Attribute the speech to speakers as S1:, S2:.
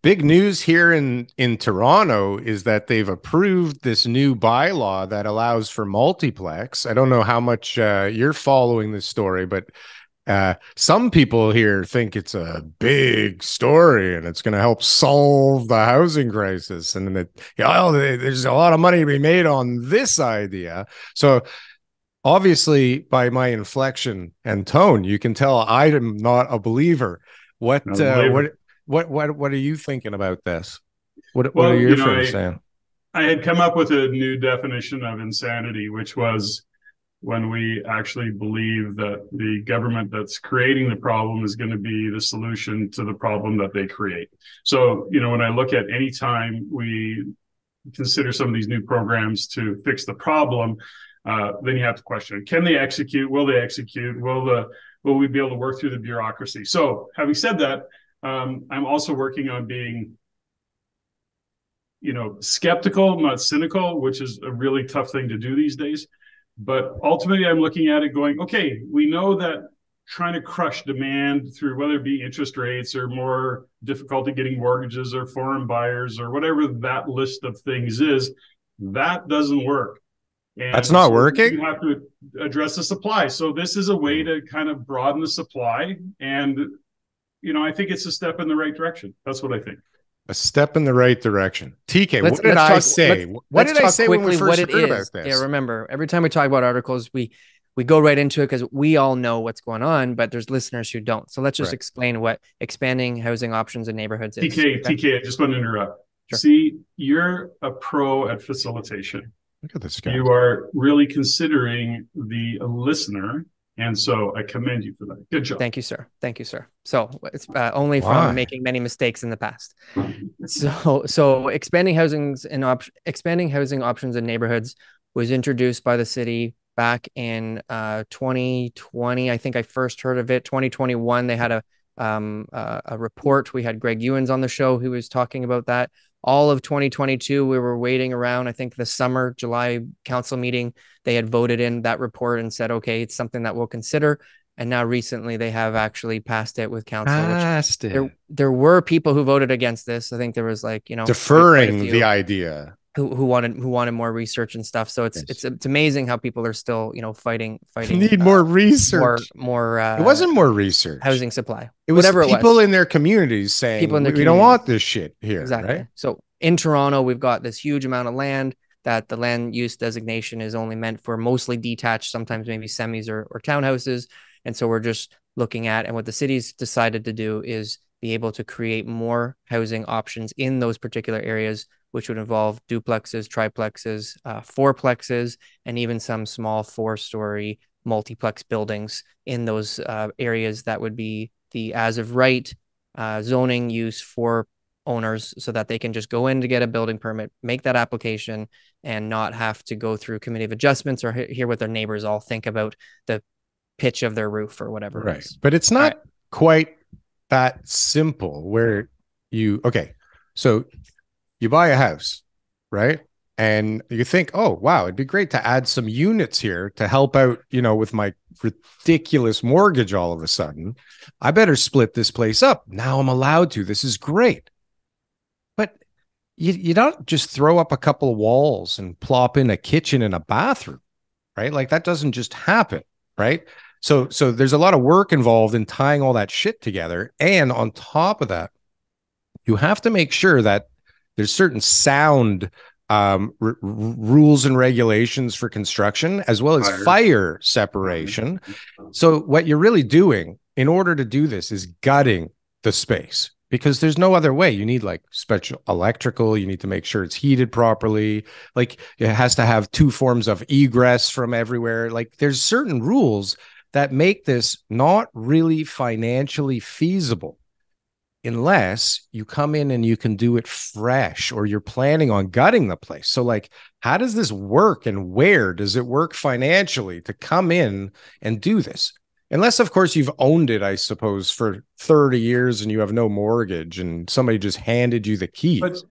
S1: Big news here in Toronto is that they've approved this new bylaw that allows for multiplex. I don't know how much you're following this story, but some people here think it's a big story and it's going to help solve the housing crisis. And that, there's a lot of money to be made on this idea. So obviously, by my inflection and tone, you can tell I am not a believer. What
S2: Not a believer.
S1: what are you thinking about this? What are
S2: Well,
S1: your friends saying?
S2: I had come up with a new definition of insanity, which was when we actually believe that the government that's creating the problem is going to be the solution to the problem that they create. So, when I look at any time we consider some of these new programs to fix the problem, then you have to question: can they execute? Will they execute? Will we be able to work through the bureaucracy? So, having said that, I'm also working on being skeptical, not cynical, which is a really tough thing to do these days. But ultimately, I'm looking at it going, okay, we know that trying to crush demand through whether it be interest rates or more difficulty getting mortgages or foreign buyers or whatever that list of things is, that doesn't work.
S1: That's
S2: And
S1: not
S2: so
S1: working.
S2: you have to address the supply. So this is a way to kind of broaden the supply. And, I think it's a step in the right direction. That's what I think.
S1: A step in the right direction. TK,
S3: Let's
S1: what did
S3: let's
S1: I
S3: talk
S1: say? What
S3: let's
S1: did I
S3: talk
S1: say when we
S3: quickly what
S1: first
S3: it
S1: heard about
S3: is. Yeah,
S1: this?
S3: remember, every time we talk about articles, we go right into it because we all know what's going on, but there's listeners who don't. So let's just
S1: Right.
S3: explain what expanding housing options in neighborhoods is.
S2: TK,
S3: Okay?
S2: TK, I just want to interrupt.
S3: Sure.
S2: See, you're a pro at facilitation.
S1: Look at this guy.
S2: You are really considering the listener. And so I commend you for that. Good job.
S3: Thank you, sir. Thank you, sir. So it's only from
S1: Why?
S3: making many mistakes in the past. So expanding expanding housing options in neighborhoods was introduced by the city back in 2020. I think I first heard of it 2021. They had a report. We had Greg Ewens on the show who was talking about that. All of 2022, we were waiting around. I think the summer, July council meeting, they had voted in that report and said, okay, it's something that we'll consider. And now recently they have actually passed it with council, which
S1: Passed it.
S3: there were people who voted against this. I think there was like, quite a
S1: Deferring the
S3: few
S1: idea.
S3: who wanted more research and stuff. So it's amazing how people are still, fighting
S1: Need more research.
S3: more
S1: It wasn't more research.
S3: housing supply.
S1: It was
S3: Whatever
S1: people
S3: it was.
S1: in their communities saying,
S3: People in their
S1: we don't
S3: communities.
S1: want this shit here,
S3: Exactly.
S1: right?
S3: So in Toronto, we've got this huge amount of land that the land use designation is only meant for mostly detached, sometimes maybe semis or townhouses. And so we're just looking at, and what the city's decided to do is be able to create more housing options in those particular areas, which would involve duplexes, triplexes, fourplexes, and even some small 4-story multiplex buildings in those areas that would be the as of right zoning use for owners so that they can just go in to get a building permit, make that application, and not have to go through committee of adjustments or hear what their neighbors all think about the pitch of their roof or whatever.
S1: Right. But it's not quite that simple where so you buy a house, right? And you think, oh, wow, it'd be great to add some units here to help out, with my ridiculous mortgage all of a sudden. I better split this place up. Now I'm allowed to. This is great. But you don't just throw up a couple of walls and plop in a kitchen and a bathroom, right? Like that doesn't just happen, right? So there's a lot of work involved in tying all that shit together. And on top of that, you have to make sure that there's certain sound rules and regulations for construction, as well as fire separation. So what you're really doing in order to do this is gutting the space, because there's no other way. You need like special electrical. You need to make sure it's heated properly. Like it has to have 2 forms of egress from everywhere. Like there's certain rules that make this not really financially feasible unless you come in and you can do it fresh, or you're planning on gutting the place. So like, how does this work, and where does it work financially to come in and do this? Unless, of course, you've owned it, I suppose, for 30 years and you have no mortgage and somebody just handed you the keys.